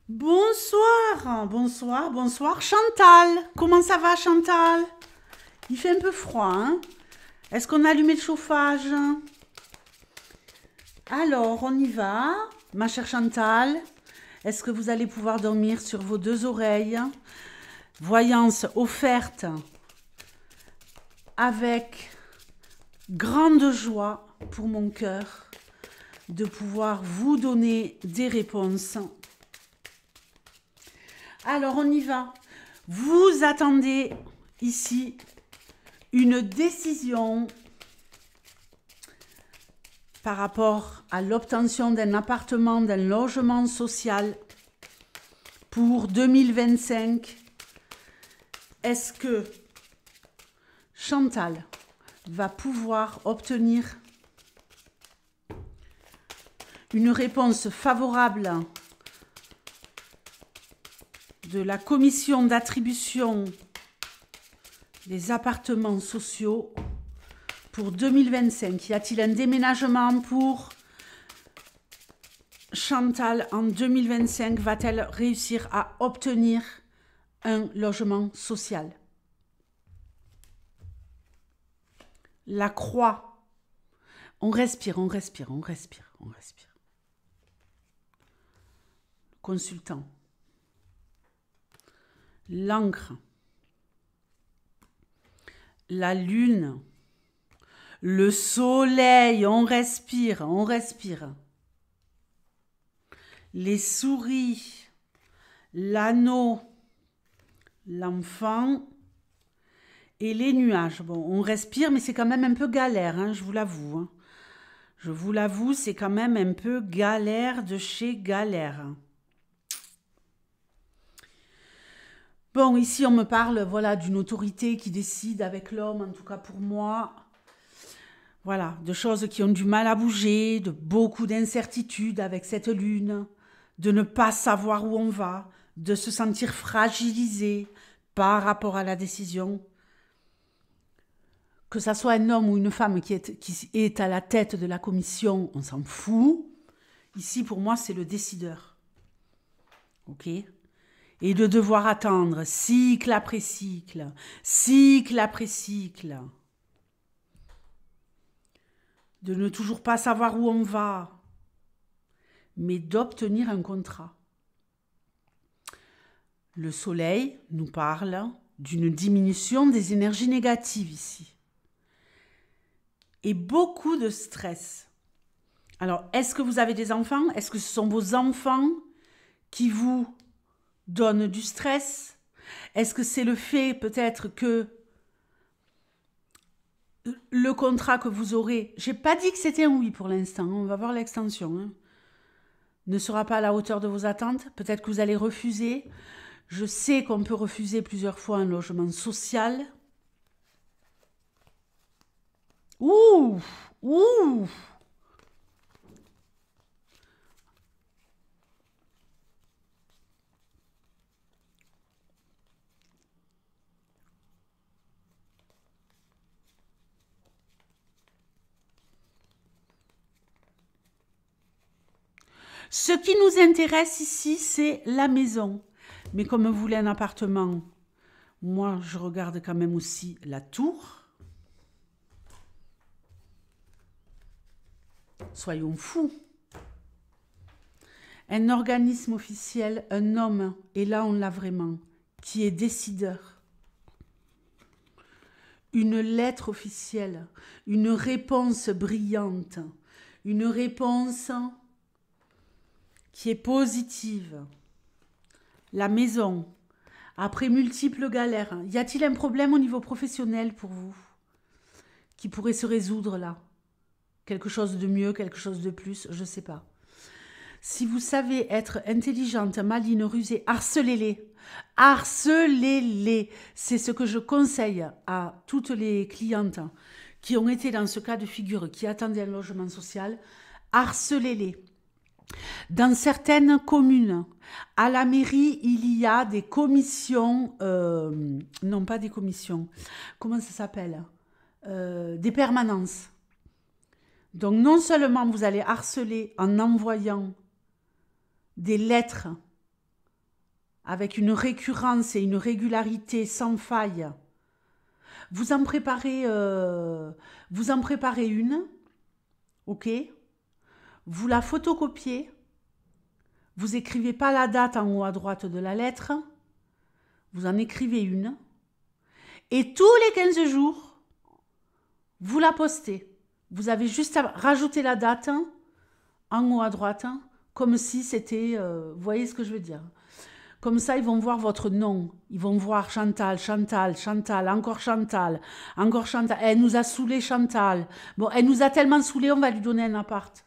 Bonsoir, bonsoir, bonsoir Chantal. Comment ça va Chantal? Il fait un peu froid, hein? Est-ce qu'on a allumé le chauffage? Alors, on y va. Ma chère Chantal, est-ce que vous allez pouvoir dormir sur vos deux oreilles? Voyance offerte avec grande joie pour mon cœur de pouvoir vous donner des réponses. Alors, on y va. Vous attendez ici une décision par rapport à l'obtention d'un appartement, d'un logement social pour 2025. Est-ce que Chantal va pouvoir obtenir une réponse favorable de la commission d'attribution des appartements sociaux pour 2025? Y a-t-il un déménagement pour Chantal en 2025? Va-t-elle réussir à obtenir un logement social? La croix. On respire, on respire, on respire, on respire. Consultant. L'encre. La lune. Le soleil. On respire, on respire. Les souris. L'anneau. L'enfant. Et les nuages. Bon, on respire, mais c'est quand même un peu galère, hein, je vous l'avoue. Hein. Je vous l'avoue, c'est quand même un peu galère de chez galère. Bon, ici, on me parle, voilà, d'une autorité qui décide avec l'homme, en tout cas pour moi. Voilà, de choses qui ont du mal à bouger, de beaucoup d'incertitudes avec cette lune, de ne pas savoir où on va, de se sentir fragilisé par rapport à la décision. Que ça soit un homme ou une femme qui est à la tête de la commission, on s'en fout. Ici, pour moi, c'est le décideur. OK? Et de devoir attendre cycle après cycle, cycle après cycle. De ne toujours pas savoir où on va, mais d'obtenir un contrat. Le soleil nous parle d'une diminution des énergies négatives ici. Et beaucoup de stress. Alors, est-ce que vous avez des enfants? Est-ce que ce sont vos enfants qui vous donnent du stress? Est-ce que c'est le fait peut-être que le contrat que vous aurez, j'ai pas dit que c'était un oui pour l'instant, on va voir l'extension, hein, ne sera pas à la hauteur de vos attentes? Peut-être que vous allez refuser. Je sais qu'on peut refuser plusieurs fois un logement social. Ouh, ouh. Ce qui nous intéresse ici, c'est la maison. Mais comme vous voulez un appartement, moi, je regarde quand même aussi la tour. Soyons fous. Un organisme officiel, un homme, et là on l'a vraiment, qui est décideur. Une lettre officielle, une réponse brillante, une réponse qui est positive. La maison, après multiples galères, y a-t-il un problème au niveau professionnel pour vous qui pourrait se résoudre là? Quelque chose de mieux, quelque chose de plus, je ne sais pas. Si vous savez être intelligente, maligne, rusée, harcelez-les. Harcelez-les. C'est ce que je conseille à toutes les clientes qui ont été dans ce cas de figure, qui attendaient un logement social. Harcelez-les. Dans certaines communes, à la mairie, il y a des commissions, non pas des commissions, comment ça s'appelle? Des permanences. Donc non seulement vous allez harceler en envoyant des lettres avec une récurrence et une régularité sans faille. Vous en préparez une, ok? Vous la photocopiez. Vous écrivez pas la date en haut à droite de la lettre. Vous en écrivez une. Et tous les 15 jours, vous la postez. Vous avez juste à rajouter la date en haut à droite, comme si c'était... vous voyez ce que je veux dire? Comme ça, ils vont voir votre nom. Ils vont voir Chantal, Chantal, Chantal, encore Chantal, encore Chantal. Elle nous a saoulé Chantal. Bon, elle nous a tellement saoulé, on va lui donner un appart.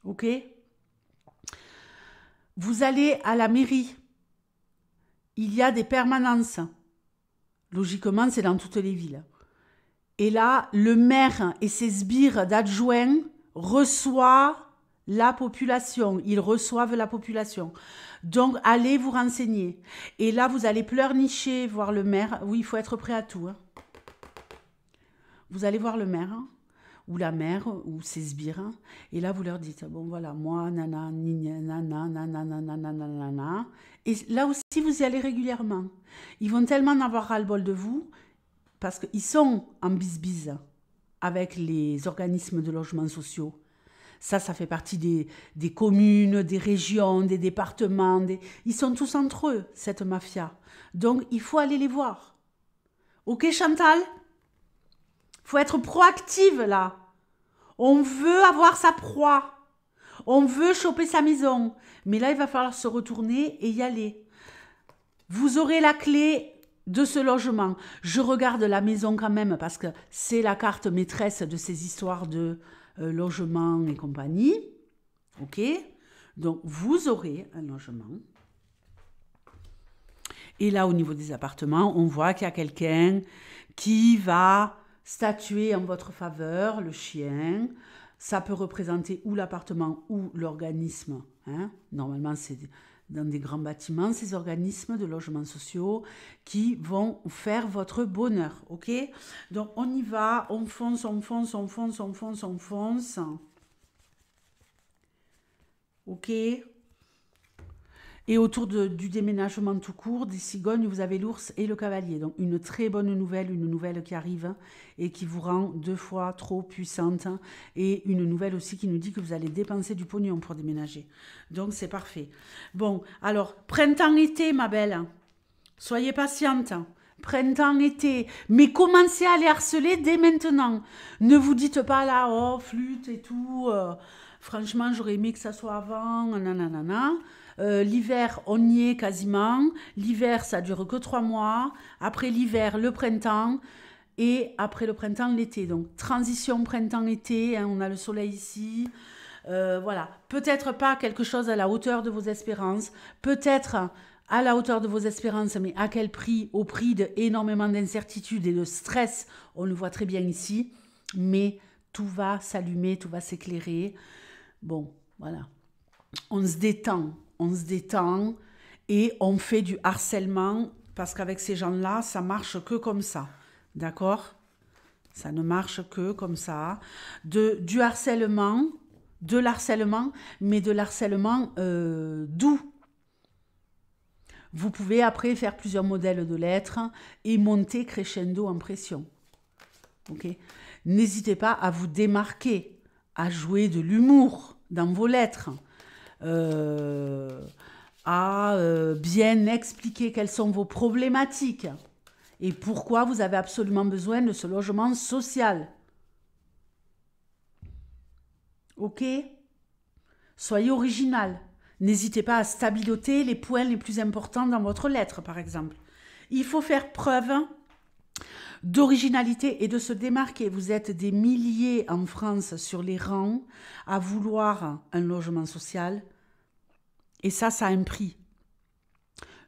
Ok? Vous allez à la mairie. Il y a des permanences. Logiquement, c'est dans toutes les villes. Et là, le maire et ses sbires d'adjoints reçoivent la population. Ils reçoivent la population. Donc, allez vous renseigner. Et là, vous allez pleurnicher, voir le maire. Oui, il faut être prêt à tout. Vous allez voir le maire, ou la mère, ou ses sbires. Et là, vous leur dites, bon, voilà, moi, nana, nina, nana, nana, nana, nana, nana. Et là aussi, vous y allez régulièrement. Ils vont tellement en avoir ras-le-bol de vous, parce qu'ils sont en bisbise avec les organismes de logements sociaux. Ça fait partie des communes, des régions, des départements. Ils sont tous entre eux, cette mafia. Donc, il faut aller les voir. Ok, Chantal? Il faut être proactive, là. On veut avoir sa proie. On veut choper sa maison. Mais là, il va falloir se retourner et y aller. Vous aurez la clé de ce logement. Je regarde la maison quand même parce que c'est la carte maîtresse de ces histoires de logement et compagnie. Ok? Donc, vous aurez un logement. Et là, au niveau des appartements, on voit qu'il y a quelqu'un qui va statuer en votre faveur, le chien. Ça peut représenter ou l'appartement ou l'organisme. Normalement, c'est dans des grands bâtiments, ces organismes de logements sociaux qui vont faire votre bonheur. Ok? Donc, on y va, on fonce, on fonce, on fonce, on fonce, on fonce. Ok? Et autour du déménagement tout court, des cigognes, vous avez l'ours et le cavalier. Donc, une très bonne nouvelle, une nouvelle qui arrive et qui vous rend 2 fois trop puissante. Et une nouvelle aussi qui nous dit que vous allez dépenser du pognon pour déménager. Donc, c'est parfait. Bon, alors, printemps-été, ma belle. Soyez patiente. Printemps-été. Mais commencez à les harceler dès maintenant. Ne vous dites pas là, oh, flûte et tout. Franchement, j'aurais aimé que ça soit avant. Nanana. L'hiver, on y est quasiment. L'hiver, ça dure que 3 mois. Après l'hiver, le printemps. Et après le printemps, l'été. Donc, transition printemps-été. On a le soleil ici. Voilà. Peut-être pas quelque chose à la hauteur de vos espérances. Peut-être à la hauteur de vos espérances, mais à quel prix? Au prix d'énormément d'incertitudes et de stress. On le voit très bien ici. Mais tout va s'allumer, tout va s'éclairer. Bon, voilà. On se détend et on fait du harcèlement parce qu'avec ces gens-là, ça marche que comme ça. D'accord? Ça ne marche que comme ça. Du harcèlement, de l'harcèlement, mais de l'harcèlement doux. Vous pouvez après faire plusieurs modèles de lettres et monter crescendo en pression. Ok? N'hésitez pas à vous démarquer, à jouer de l'humour dans vos lettres. À bien expliquer quelles sont vos problématiques et pourquoi vous avez absolument besoin de ce logement social. Ok? Soyez original. N'hésitez pas à stabiloter les points les plus importants dans votre lettre, par exemple. Il faut faire preuve d'originalité et de se démarquer. Vous êtes des milliers en France sur les rangs à vouloir un logement social. Et ça a un prix.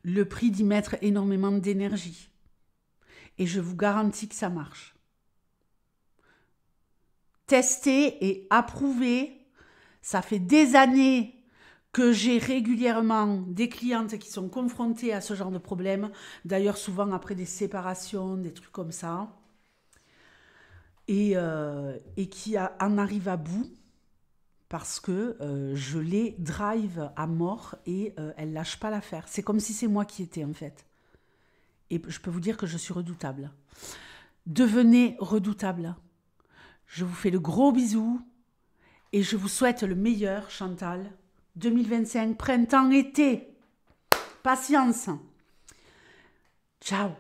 Le prix d'y mettre énormément d'énergie. Et je vous garantis que ça marche. Testez et approuvez. Ça fait des années que j'ai régulièrement des clientes qui sont confrontées à ce genre de problème. D'ailleurs, souvent après des séparations, des trucs comme ça. Et qui en arrivent à bout parce que je les drive à mort et elle lâche pas l'affaire. C'est comme si c'est moi qui étais en fait. Et je peux vous dire que je suis redoutable. Devenez redoutable. Je vous fais de gros bisous et je vous souhaite le meilleur, Chantal. 2025, printemps, été. Patience. Ciao.